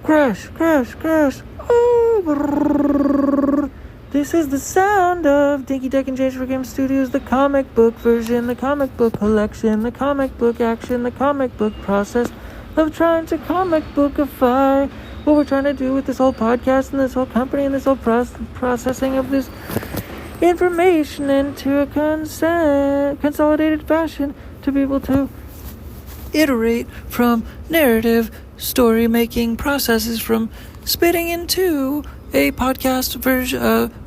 Crash. Oh, brrr. This is the sound of Dinky Deck and Jage for Game Studios, the comic book version, the comic book collection, the comic book action, the comic book process of trying to comic bookify what we're trying to do with this whole podcast and this whole company and this whole processing of this information into a consolidated fashion to be able to iterate from narrative story-making processes from spitting into a podcast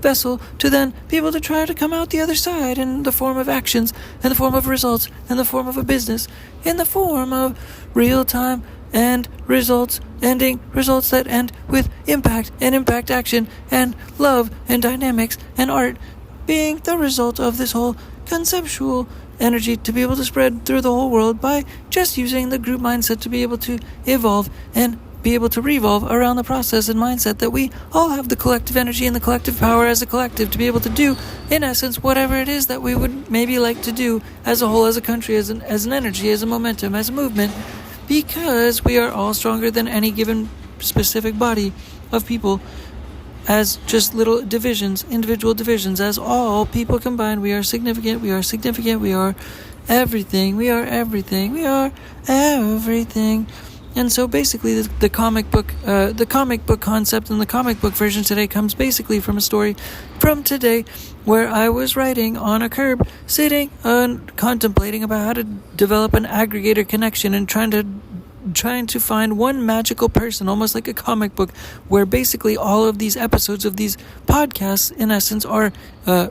vessel to then be able to try to come out the other side in the form of actions, in the form of results, in the form of a business, in the form of real-time and results that end with impact and impact action and love and dynamics and art being the result of this whole conceptual energy to be able to spread through the whole world by just using the group mindset to be able to evolve and be able to revolve around the process and mindset that we all have the collective energy and the collective power as a collective to be able to do, in essence, whatever it is that we would maybe like to do as a whole, as a country, as an energy, as a momentum, as a movement, because we are all stronger than any given specific body of people as just little divisions, individual divisions. As all people combined, we are significant, we are everything, we are everything. And so basically the comic book concept and the comic book version today comes basically from a story from today where I was writing on a curb, sitting and contemplating about how to develop an aggregator connection and trying to find one magical person, almost like a comic book, where basically all of these episodes of these podcasts, in essence, are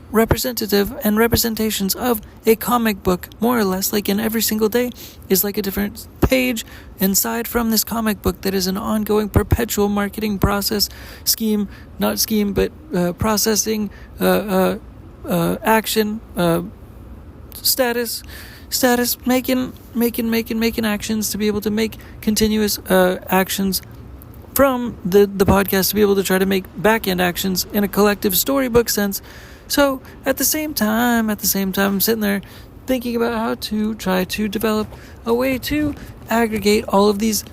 representative and representations of a comic book, more or less, like in every single day is like a different page inside from this comic book that is an ongoing, perpetual marketing process, processing, action, status, making actions to be able to make continuous actions from the podcast to be able to try to make back-end actions in a collective storybook sense. So at the same time, I'm sitting there thinking about how to try to develop a way to aggregate all of these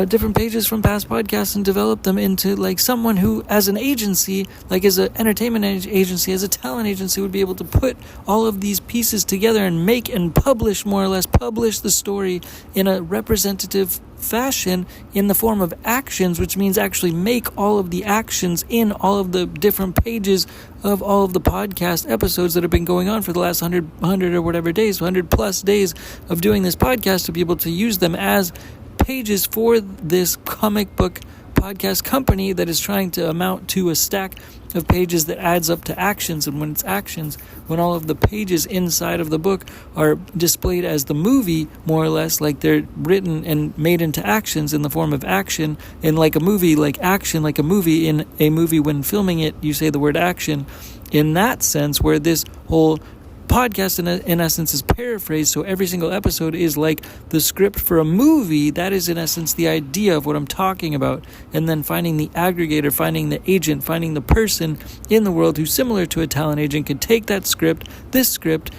different pages from past podcasts and develop them into like someone who, as an agency, like as an entertainment agency, as a talent agency, would be able to put all of these pieces together and make and publish, more or less, publish the story in a representative fashion in the form of actions, which means actually make all of the actions in all of the different pages of all of the podcast episodes that have been going on for the last 100 or whatever days, 100 plus days of doing this podcast, to be able to use them as pages for this comic book podcast company that is trying to amount to a stack of pages that adds up to actions. And when it's actions, when all of the pages inside of the book are displayed as the movie, more or less, like they're written and made into actions in the form of action, and like a movie, like action, like a movie, in a movie when filming it, you say the word action. In that sense, where this whole podcast in essence is paraphrased, so every single episode is like the script for a movie. That is in essence the idea of what I'm talking about. And then finding the aggregator, finding the agent, finding the person in the world who's similar to a talent agent can take that script, the script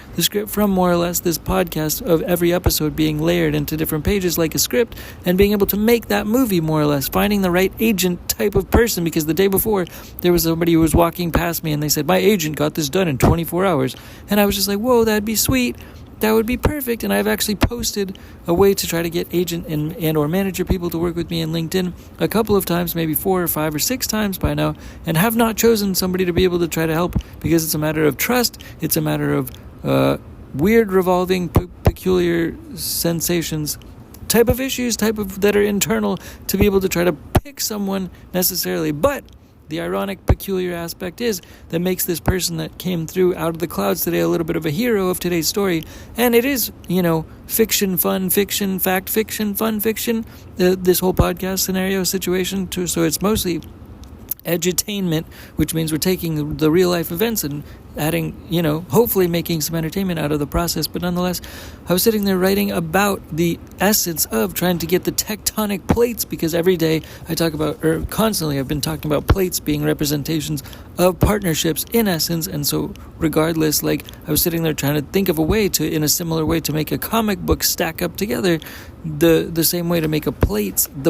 from more or less this podcast of every episode being layered into different pages like a script, and being able to make that movie, more or less, finding the right agent type of person. Because the day before there was somebody who was walking past me and they said, my agent got this done in 24 hours. And I was just like, whoa, that'd be sweet. That would be perfect. And I've actually posted a way to try to get agent and or manager people to work with me in LinkedIn a couple of times, maybe 4 or 5 or 6 times by now, and have not chosen somebody to be able to try to help, because it's a matter of trust. It's a matter of weird, revolving, peculiar sensations, type of issues, that are internal, to be able to try to pick someone necessarily. But the ironic, peculiar aspect is that makes this person that came through out of the clouds today a little bit of a hero of today's story. And it is, fiction, fun fiction, fact fiction, fun fiction, this whole podcast scenario situation too. So it's mostly edutainment, which means we're taking the real life events and adding, hopefully making some entertainment out of the process. But nonetheless, I was sitting there writing about the essence of trying to get the tectonic plates, because every day I talk about, or constantly I've been talking about plates being representations of partnerships in essence. And so regardless, like, I was sitting there trying to think of a way to, in a similar way, to make a comic book stack up together the same way to make the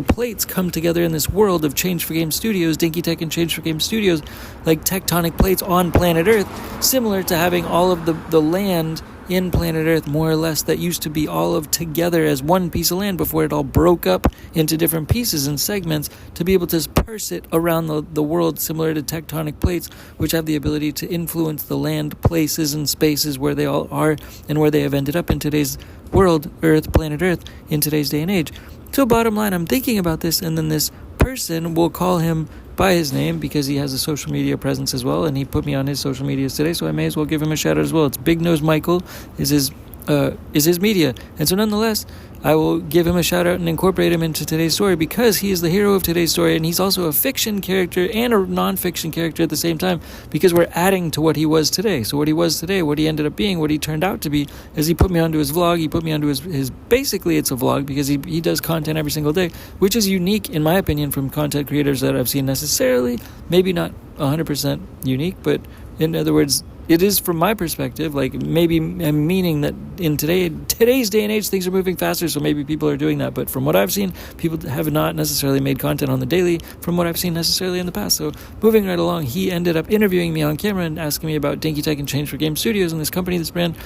plates come together in this world of Change for Game Studios, Dinky Tech and Change for Game Studios, like tectonic plates on planet Earth, similar to having all of the land in planet Earth, more or less, that used to be all of together as one piece of land before it all broke up into different pieces and segments, to be able to parse it around the world, similar to tectonic plates, which have the ability to influence the land, places, and spaces where they all are and where they have ended up in today's world, Earth, planet Earth, in today's day and age. So bottom line, I'm thinking about this, and then this person, we'll call him by his name because he has a social media presence as well, and he put me on his social medias today, so I may as well give him a shout out as well. It's Big Nose Michael is his media, and so nonetheless, I will give him a shout out and incorporate him into today's story, because he is the hero of today's story, and he's also a fiction character and a non-fiction character at the same time, because we're adding to what he was today. So what he was today, what he ended up being, what he turned out to be, is he put me onto his vlog. He put me onto his basically it's a vlog, because he does content every single day, which is unique in my opinion from content creators that I've seen necessarily. Maybe not 100% unique, but in other words, it is from my perspective, like, maybe I'm meaning that in today's day and age, things are moving faster, so maybe people are doing that. But from what I've seen, people have not necessarily made content on the daily from what I've seen necessarily in the past. So moving right along, he ended up interviewing me on camera and asking me about Dinky Tech and Change for Game Studios and this company, this brand,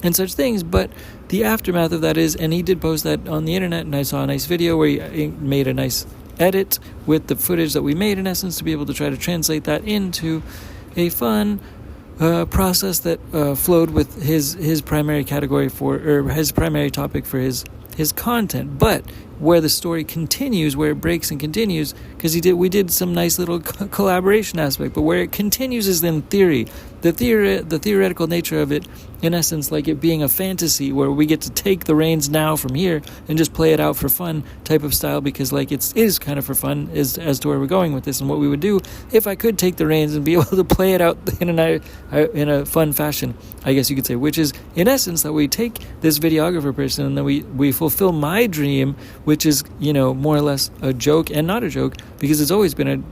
and such things. But the aftermath of that is, and he did post that on the internet, and I saw a nice video where he made a nice edit with the footage that we made, in essence, to be able to try to translate that into a fun process that flowed with his primary category or his primary topic for his content. But where the story continues, where it breaks and continues, because we did some nice little collaboration aspect, but where it continues is in theory. The theoretical nature of it, in essence, like it being a fantasy where we get to take the reins now from here and just play it out for fun type of style, because like it is kind of for fun as to where we're going with this, and what we would do if I could take the reins and be able to play it out in a fun fashion, I guess you could say, which is in essence that we take this videographer person and then we fulfill my dream, which is, more or less a joke and not a joke, because it's always been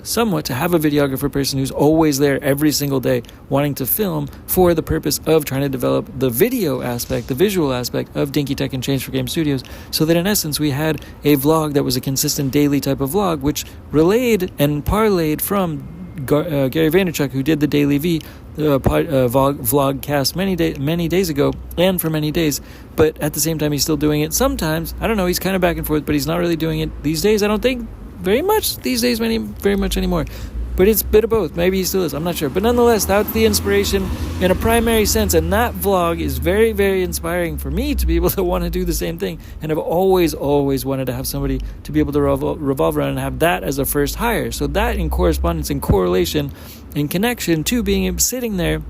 somewhat to have a videographer person who's always there every single day wanting to film for the purpose of trying to develop the video aspect, the visual aspect of Dinky Tech and Change for Game Studios, so that in essence we had a vlog that was a consistent daily type of vlog, which relayed and parlayed from Gary Vaynerchuk, who did the Daily V vlogcast many days ago, and for many days, but at the same time he's still doing it sometimes. I don't know, he's kind of back and forth, but he's not really doing it these days, I don't think very much anymore, but it's a bit of both. Maybe he still is, I'm not sure, but nonetheless, that's the inspiration in a primary sense, and that vlog is very, very inspiring for me to be able to want to do the same thing, and I've always wanted to have somebody to be able to revolve around and have that as a first hire. So that in correspondence, in correlation, in connection to being sitting there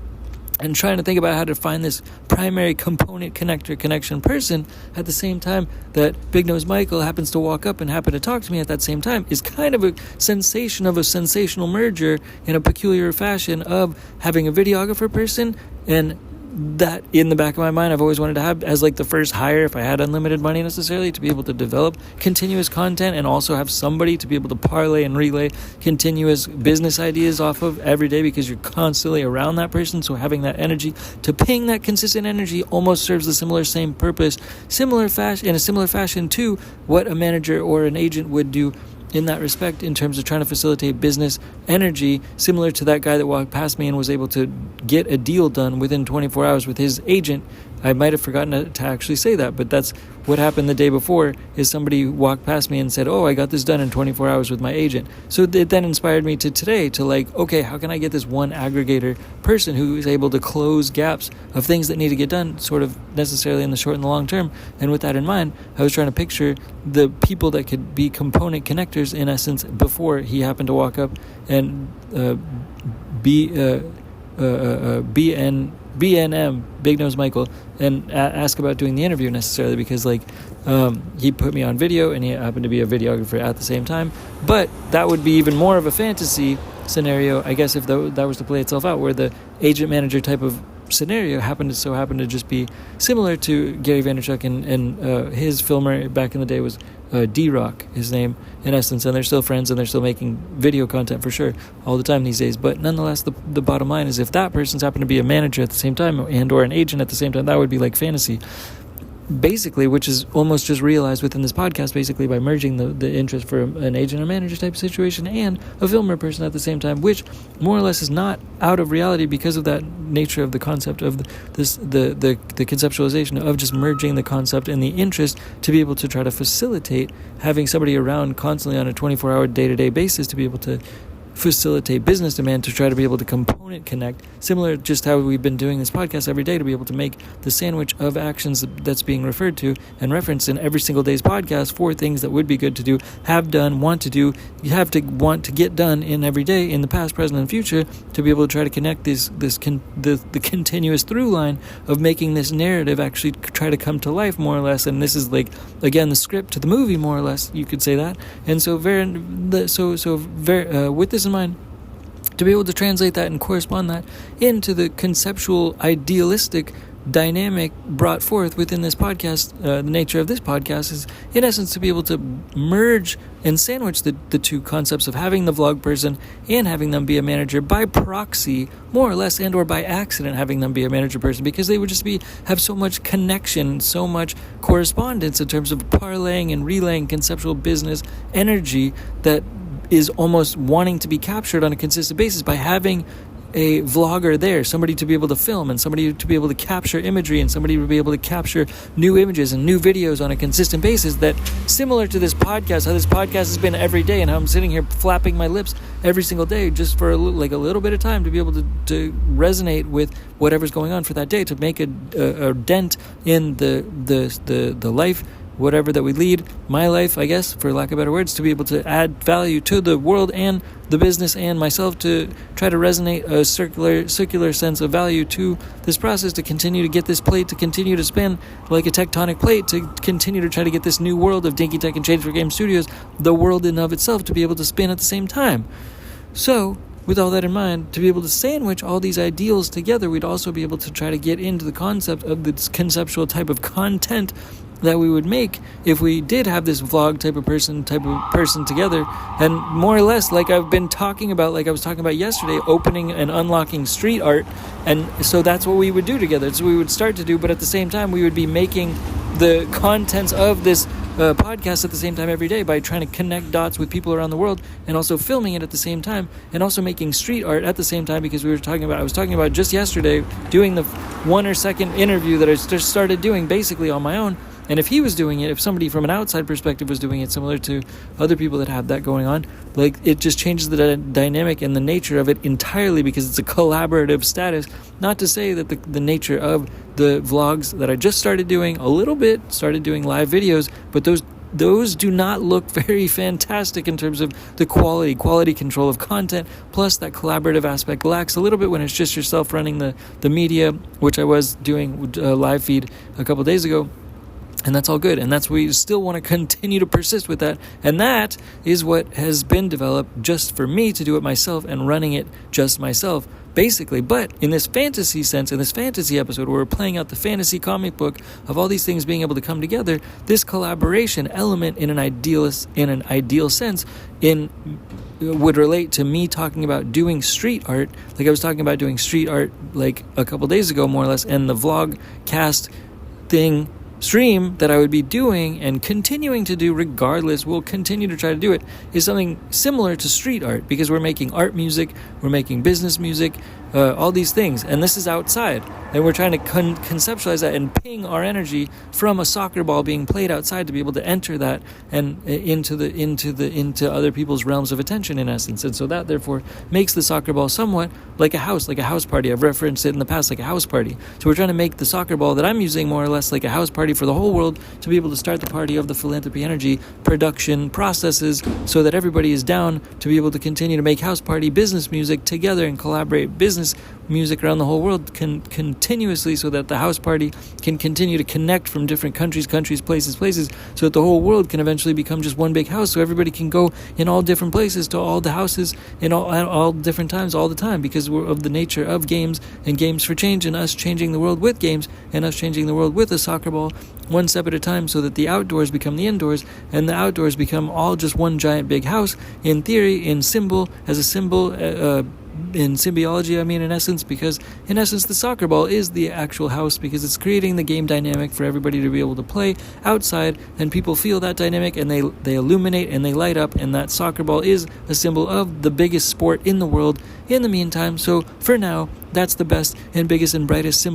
and trying to think about how to find this primary component connection person at the same time that Big Nose Michael happens to walk up and happen to talk to me at that same time, is kind of a sensational merger in a peculiar fashion of having a videographer person, and that in the back of my mind I've always wanted to have as like the first hire, if I had unlimited money necessarily, to be able to develop continuous content and also have somebody to be able to parlay and relay continuous business ideas off of every day, because you're constantly around that person. So having that energy to ping that consistent energy almost serves the same purpose, in a similar fashion to what a manager or an agent would do in that respect, in terms of trying to facilitate business energy, similar to that guy that walked past me and was able to get a deal done within 24 hours with his agent. I might have forgotten to actually say that, but that's what happened the day before, is somebody walked past me and said, oh, I got this done in 24 hours with my agent. So it then inspired me to today to like, okay, how can I get this one aggregator person who is able to close gaps of things that need to get done, sort of necessarily in the short and the long term. And with that in mind, I was trying to picture the people that could be component connectors, in essence, before he happened to walk up and BNM, Big Nose Michael, and ask about doing the interview necessarily, because like he put me on video and he happened to be a videographer at the same time. But that would be even more of a fantasy scenario, I guess if that was to play itself out, where the agent manager type of scenario happened to just be similar to Gary Vaynerchuk, and his filmer back in the day was D-Rock, his name, in essence, and they're still friends, and they're still making video content for sure all the time these days. But nonetheless, the bottom line is, if that person's happened to be a manager at the same time and or an agent at the same time, that would be like fantasy, basically, which is almost just realized within this podcast, basically by merging the interest for an agent or manager type situation and a filmer person at the same time, which more or less is not out of reality because of that nature of the concept of the conceptualization of just merging the concept and the interest to be able to try to facilitate having somebody around constantly on a 24-hour day-to-day basis to be able to facilitate business demand, to try to be able to component connect, similar just how we've been doing this podcast every day, to be able to make the sandwich of actions that's being referred to and referenced in every single day's podcast for things that would be good to do, have done, want to do, you have to want to get done in every day in the past, present, and future, to be able to try to connect the continuous through line of making this narrative actually try to come to life, more or less. And this is like, again, the script to the movie, more or less, you could say that. And so with this in mind, to be able to translate that and correspond that into the conceptual, idealistic dynamic brought forth within this podcast, the nature of this podcast is, in essence, to be able to merge and sandwich the two concepts of having the vlog person and having them be a manager by proxy, more or less, and or by accident having them be a manager person, because they would just have so much connection, so much correspondence in terms of parlaying and relaying conceptual business energy that is almost wanting to be captured on a consistent basis by having a vlogger there, somebody to be able to film and somebody to be able to capture imagery and somebody to be able to capture new images and new videos on a consistent basis. That, similar to this podcast, how this podcast has been every day and how I'm sitting here flapping my lips every single day just for a little bit of time to be able to resonate with whatever's going on for that day, to make a dent in the life, whatever that we lead, my life, I guess, for lack of better words, to be able to add value to the world and the business and myself, to try to resonate a circular sense of value to this process, to continue to get this plate to continue to spin like a tectonic plate, to continue to try to get this new world of Dinky Tech and Change for Game Studios, the world in of itself, to be able to spin at the same time. So, with all that in mind, to be able to sandwich all these ideals together, we'd also be able to try to get into the concept of this conceptual type of content that we would make if we did have this vlog type of person together. And more or less, like I've been talking about, like I was talking about yesterday, opening and unlocking street art. And so that's what we would do together. So we would start to do, but at the same time, we would be making the contents of this podcast at the same time every day by trying to connect dots with people around the world, and also filming it at the same time, and also making street art at the same time, because I was talking about just yesterday doing the 1 or 2 interview that I just started doing basically on my own. And if he was doing it, if somebody from an outside perspective was doing it, similar to other people that have that going on, like, it just changes the dynamic and the nature of it entirely, because it's a collaborative status. Not to say that the nature of the vlogs that I just started doing doing live videos, but those do not look very fantastic in terms of the quality control of content, plus that collaborative aspect lacks a little bit when it's just yourself running the media, which I was doing a live feed a couple days ago. And that's all good. And that's we still want to continue to persist with that. And that is what has been developed just for me to do it myself and running it just myself, basically. But in this fantasy sense, in this fantasy episode where we're playing out the fantasy comic book of all these things being able to come together, this collaboration element in an ideal sense would relate to me talking about doing street art. Like I was talking about doing street art like a couple days ago, more or less, and the vlog cast stream that I would be doing and continuing to do regardless, we'll continue to try to do it, is something similar to street art, because we're making art music, we're making business music, all these things, and this is outside, and we're trying to conceptualize that and ping our energy from a soccer ball being played outside to be able to enter that and into other people's realms of attention, in essence. And so that therefore makes the soccer ball somewhat like a house party. I've referenced it in the past like a house party. So we're trying to make the soccer ball that I'm using more or less like a house party for the whole world, to be able to start the party of the philanthropy energy production processes, so that everybody is down to be able to continue to make house party business music together and collaborate business business music around the whole world continuously, so that the house party can continue to connect from different countries, places, so that the whole world can eventually become just one big house, so everybody can go in all different places to all the houses in all different times all the time, because of the nature of games and games for change, and us changing the world with games, and us changing the world with a soccer ball one step at a time, so that the outdoors become the indoors, and the outdoors become all just one giant big house, in theory, in symbol, as a symbol, in symbiology, in essence, because in essence the soccer ball is the actual house, because it's creating the game dynamic for everybody to be able to play outside, and people feel that dynamic, and they illuminate and they light up, and that soccer ball is a symbol of the biggest sport in the world in the meantime. So for now, that's the best and biggest and brightest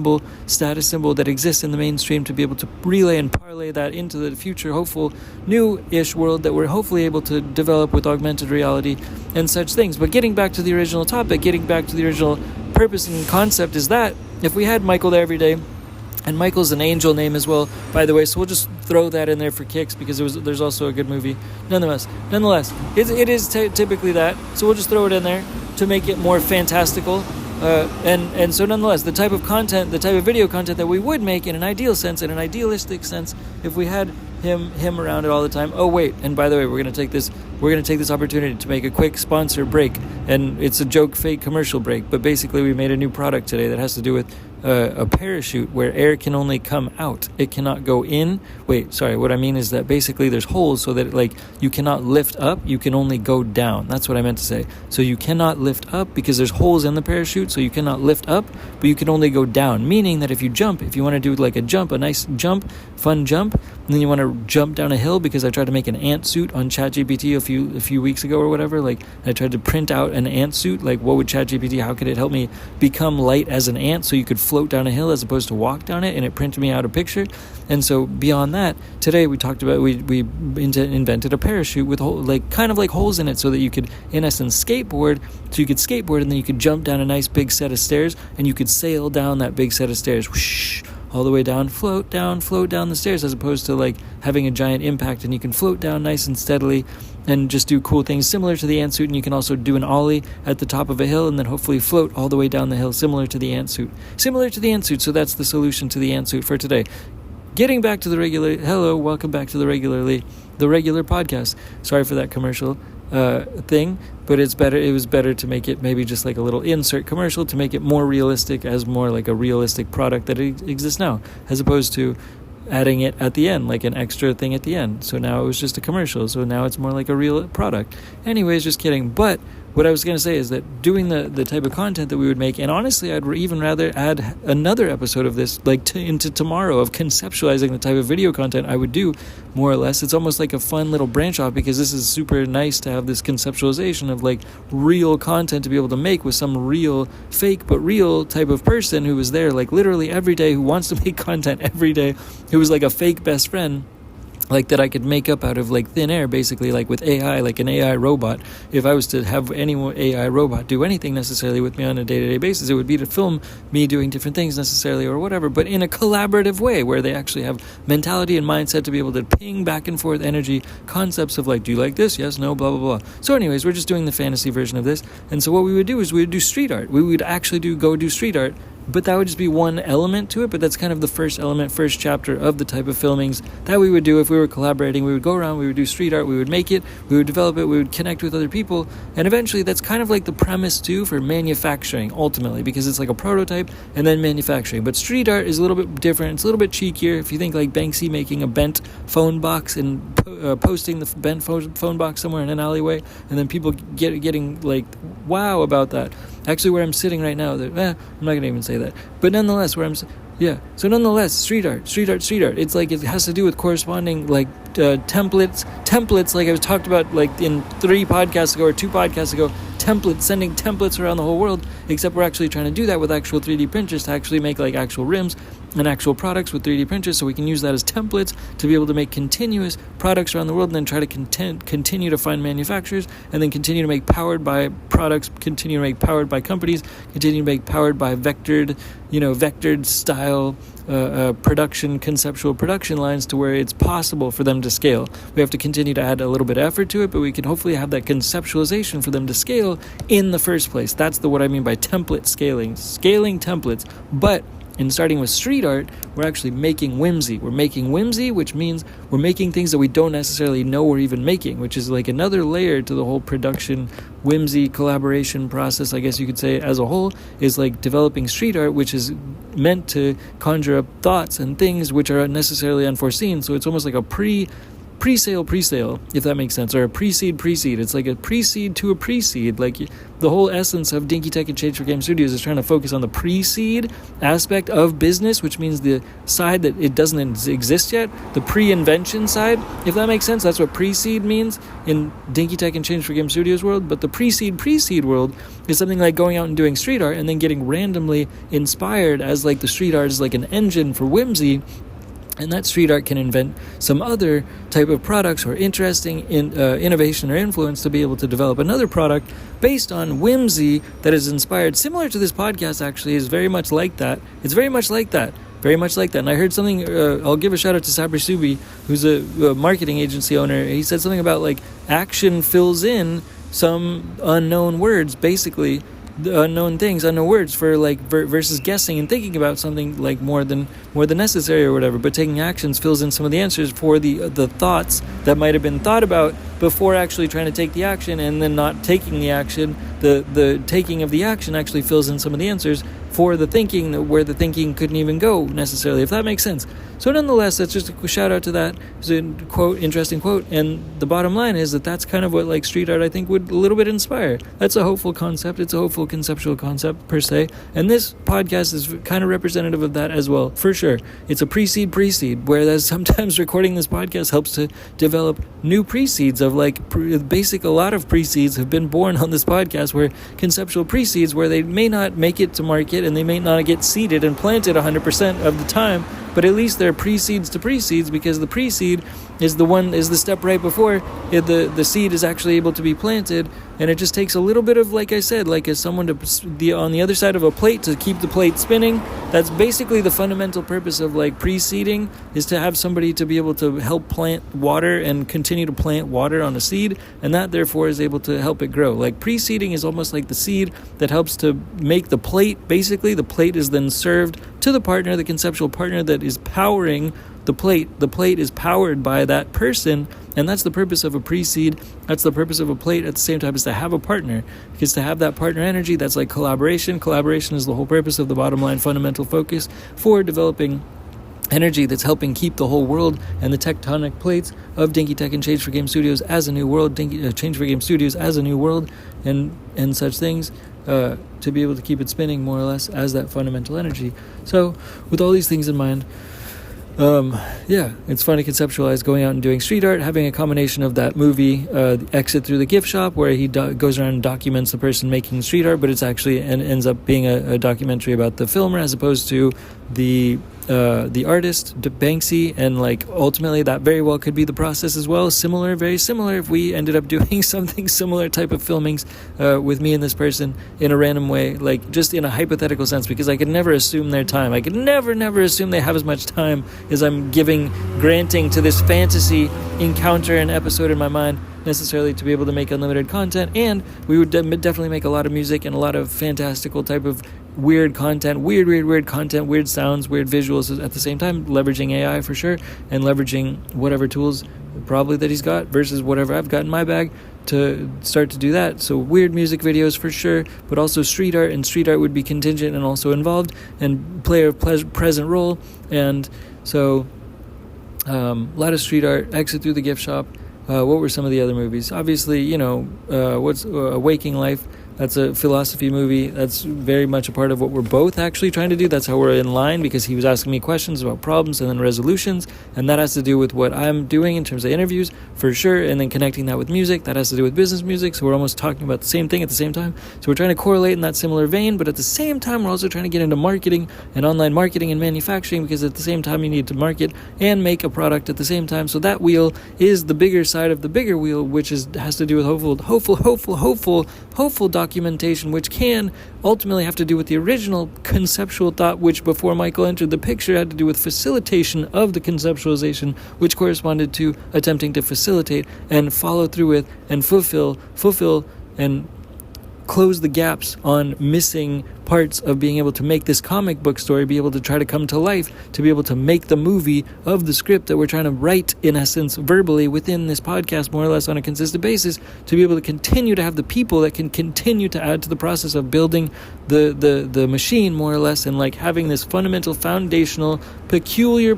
status symbol that exists in the mainstream, to be able to relay and parlay that into the future, hopeful, new-ish world that we're hopefully able to develop with augmented reality and such things. But getting back to the original topic, getting back to the original purpose and concept, is that if we had Michael there every day, and Michael's an angel name as well, by the way, so we'll just throw that in there for kicks, because there's also a good movie. Nonetheless, it is typically that, so we'll just throw it in there to make it more fantastical. And so nonetheless, the type of content, the type of video content that we would make in an ideal sense, in an idealistic sense, if we had him around it all the time. Oh wait, and by the way, we're gonna take this opportunity to make a quick sponsor break, and it's a joke fake commercial break, but basically we made a new product today that has to do with a parachute where air can only come out. It cannot go in. Wait, sorry, what I mean is that basically there's holes so that you cannot lift up, you can only go down. That's what I meant to say. So you cannot lift up because there's holes in the parachute, so you cannot lift up, but you can only go down, meaning that if you want to do like a jump, a nice jump, fun jump, and then you want to jump down a hill, because I tried to make an ant suit on ChatGPT a few weeks ago or whatever, I tried to print out an ant suit, what would ChatGPT, how could it help me become light as an ant so you could float down a hill as opposed to walk down it, and it printed me out a picture. And so beyond that, today we talked about, we invented a parachute with kind of like holes in it, so that you could, in essence, skateboard, and then you could jump down a nice big set of stairs, and you could sail down that big set of stairs, whoosh, all the way down, float down the stairs, as opposed to having a giant impact, and you can float down nice and steadily and just do cool things similar to the ant suit. And you can also do an ollie at the top of a hill and then hopefully float all the way down the hill, similar to the ant suit. So that's the solution to the ant suit for today. Getting back to welcome back to the regular podcast. Sorry for that commercial thing, but it was better to make it maybe just like a little insert commercial, to make it more realistic, as more like a realistic product that exists now, as opposed to adding it at the end, like an extra thing at the end. So now it was just a commercial, so now it's more like a real product. Anyways, just kidding. But what I was going to say is that doing the type of content that we would make, and honestly, I'd even rather add another episode of this, into tomorrow, of conceptualizing the type of video content I would do, more or less. It's almost like a fun little branch off, because this is super nice to have this conceptualization of real content to be able to make with some real, fake but real type of person who was there literally every day, who wants to make content every day, who was like a fake best friend, that I could make up out of thin air, basically, with AI, an AI robot. If I was to have any AI robot do anything necessarily with me on a day-to-day basis, it would be to film me doing different things necessarily or whatever, but in a collaborative way where they actually have mentality and mindset to be able to ping back and forth energy concepts of do you like this? Yes, no, blah, blah, blah. So anyways, we're just doing the fantasy version of this. And so what we would do is we would do street art. We would actually go do street art, but that would just be one element to it. But that's kind of the first chapter of the type of filmings that we would do if we were collaborating. We would go around, we would do street art, we would make it, we would develop it, we would connect with other people, and eventually that's kind of the premise too for manufacturing, ultimately, because it's like a prototype and then manufacturing. But street art is a little bit different. It's a little bit cheekier. If you think Banksy making a bent phone box and posting the bent phone box somewhere in an alleyway, and then people getting wow about that. Actually, where I'm sitting right now, I'm not going to even say that. But nonetheless, so nonetheless, street art. It's it has to do with corresponding templates, like I was talked about in 3 podcasts ago or 2 podcasts ago, sending templates around the whole world, except we're actually trying to do that with actual 3D printers to actually make actual rims and actual products with 3D printers, so we can use that as templates to be able to make continuous products around the world, and then try to continue to find manufacturers, and then continue to make powered by products, continue to make powered by companies, continue to make powered by vectored style production, conceptual production lines, to where it's possible for them to scale. We have to continue to add a little bit of effort to it, but we can hopefully have that conceptualization for them to scale in the first place. That's what I mean by template scaling templates. But in starting with street art, we're actually making whimsy. We're making whimsy, which means we're making things that we don't necessarily know we're even making, which is like another layer to the whole production, whimsy, collaboration process, I guess you could say, as a whole, is like developing street art, which is meant to conjure up thoughts and things which are necessarily unforeseen. So it's almost like a pre-sale, if that makes sense, or a pre-seed. It's like a pre-seed to a pre-seed. Like the whole essence of Dinky Tech and Change for Game Studios is trying to focus on the pre-seed aspect of business, which means the side that it doesn't exist yet, the pre-invention side, if that makes sense. That's what pre-seed means in Dinky Tech and Change for Game Studios world. But the pre-seed world is something like going out and doing street art and then getting randomly inspired, as like the street art is like an engine for whimsy. And that street art can invent some other type of products or interesting innovation or influence to be able to develop another product based on whimsy that is inspired. Similar to this podcast, actually, is very much like that. It's very much like that. And I heard something, I'll give a shout out to Sabri Subi, who's a marketing agency owner. He said something about like action fills in some unknown words, basically. The unknown words for like versus guessing and thinking about something like more than necessary or whatever. But taking actions fills in some of the answers for the thoughts that might have been thought about before actually trying to take the action, and then not taking the action. The taking of the action actually fills in some of the answers for the thinking, where the thinking couldn't even go necessarily, if that makes sense. So nonetheless, that's just a shout out to that. It's a quote, interesting quote. And the bottom line is that's kind of what like street art, I think, would a little bit inspire. That's a hopeful concept. It's a hopeful conceptual concept per se. And this podcast is kind of representative of that as well, for sure. It's a pre-seed, whereas sometimes recording this podcast helps to develop new pre-seeds of like a lot of pre-seeds have been born on this podcast, where conceptual pre-seeds, where they may not make it to market and they may not get seeded and planted 100% of the time, but at least they're pre-seeds to pre-seeds, because the pre-seed is the step right before the seed is actually able to be planted. And it just takes a little bit of, like I said, like as someone on the other side of a plate to keep the plate spinning. That's basically the fundamental purpose of like pre-seeding, is to have somebody to be able to help plant water and continue to plant water on a seed, and that therefore is able to help it grow. Like pre-seeding is almost like the seed that helps to make the plate. Basically, the plate is then served to the partner, the conceptual partner that is powering the plate. The plate is powered by that person, and that's the purpose of a pre-seed. That's the purpose of a plate at the same time, is to have a partner, because to have that partner energy, that's like collaboration. Collaboration is the whole purpose of the bottom line fundamental focus for developing energy that's helping keep the whole world and the tectonic plates of Dinky Tech and Change for Game Studios as a new world, Change for Game Studios as a new world, and such things, to be able to keep it spinning more or less as that fundamental energy. So with all these things in mind, it's fun to conceptualize going out and doing street art, having a combination of that movie, Exit Through the Gift Shop, where he goes around and documents the person making street art, but it's actually ends up being a documentary about the filmer as opposed to the artist, Banksy, and like ultimately that very well could be the process as well. Very similar if we ended up doing something similar type of filmings with me and this person in a random way, like just in a hypothetical sense, because I could never assume their time. I could never assume they have as much time as I'm granting to this fantasy encounter and episode in my mind necessarily to be able to make unlimited content. And we would definitely make a lot of music and a lot of fantastical type of weird content, weird content, weird sounds, weird visuals at the same time, leveraging AI for sure, and leveraging whatever tools probably that he's got versus whatever I've got in my bag to start to do that. So weird music videos for sure, but also street art, and street art would be contingent and also involved and play a present role. And so a lot of street art, Exit Through the Gift Shop. What were some of the other movies? Obviously, what's Waking Life, That's a philosophy movie. That's very much a part of what we're both actually trying to do. That's how we're in line, because he was asking me questions about problems and then resolutions, and that has to do with what I'm doing in terms of interviews, for sure, and then connecting that with music. That has to do with business music, so we're almost talking about the same thing at the same time. So we're trying to correlate in that similar vein, but at the same time, we're also trying to get into marketing and online marketing and manufacturing, because at the same time, you need to market and make a product at the same time. So that wheel is the bigger side of the bigger wheel, which has to do with hopeful documentation, which can ultimately have to do with the original conceptual thought, which before Michael entered the picture had to do with facilitation of the conceptualization, which corresponded to attempting to facilitate and follow through with and fulfill and close the gaps on missing parts of being able to make this comic book story be able to try to come to life, to be able to make the movie of the script that we're trying to write, in essence, verbally within this podcast, more or less on a consistent basis, to be able to continue to have the people that can continue to add to the process of building the machine, more or less, and like having this fundamental, foundational, peculiar,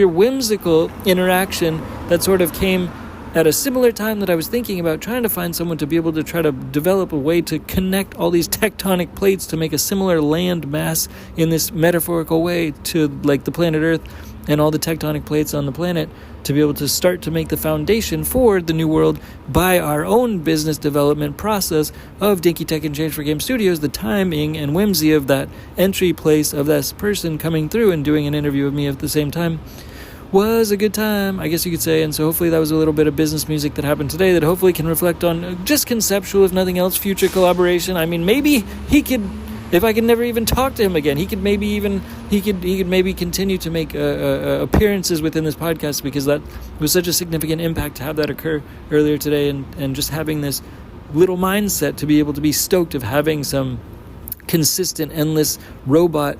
whimsical interaction that sort of came at a similar time that I was thinking about trying to find someone to be able to try to develop a way to connect all these tectonic plates to make a similar land mass in this metaphorical way to like the planet Earth and all the tectonic plates on the planet, to be able to start to make the foundation for the new world by our own business development process of Dinky Tech and Change for Game Studios. The timing and whimsy of that entry place of this person coming through and doing an interview with me at the same time was a good time, I guess you could say. And so hopefully that was a little bit of business music that happened today that hopefully can reflect on just conceptual, if nothing else, future collaboration. I mean, maybe he could, if I could never even talk to him again, he could maybe continue to make appearances within this podcast, because that was such a significant impact to have that occur earlier today, and just having this little mindset to be able to be stoked of having some consistent, endless robot,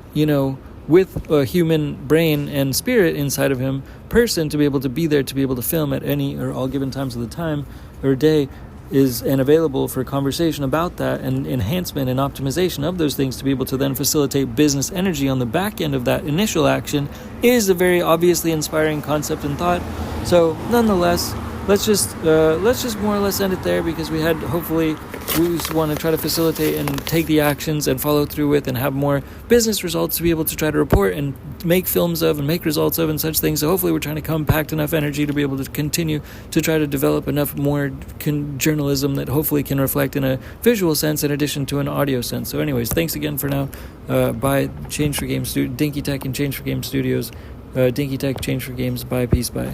with a human brain and spirit inside of him, person, to be able to be there, to be able to film at any or all given times of the time or day, is and available for conversation about that and enhancement and optimization of those things, to be able to then facilitate business energy on the back end of that initial action, is a very obviously inspiring concept and thought. So nonetheless, let's just more or less end it there, because we just want to try to facilitate and take the actions and follow through with and have more business results to be able to try to report and make films of and make results of and such things. So hopefully we're trying to compact enough energy to be able to continue to try to develop enough more journalism that hopefully can reflect in a visual sense in addition to an audio sense. So anyways, thanks again for now. By Change for Game Dinky Tech and Change for Game Studios. Dinky Tech, Change for Games. Bye. Peace. Bye.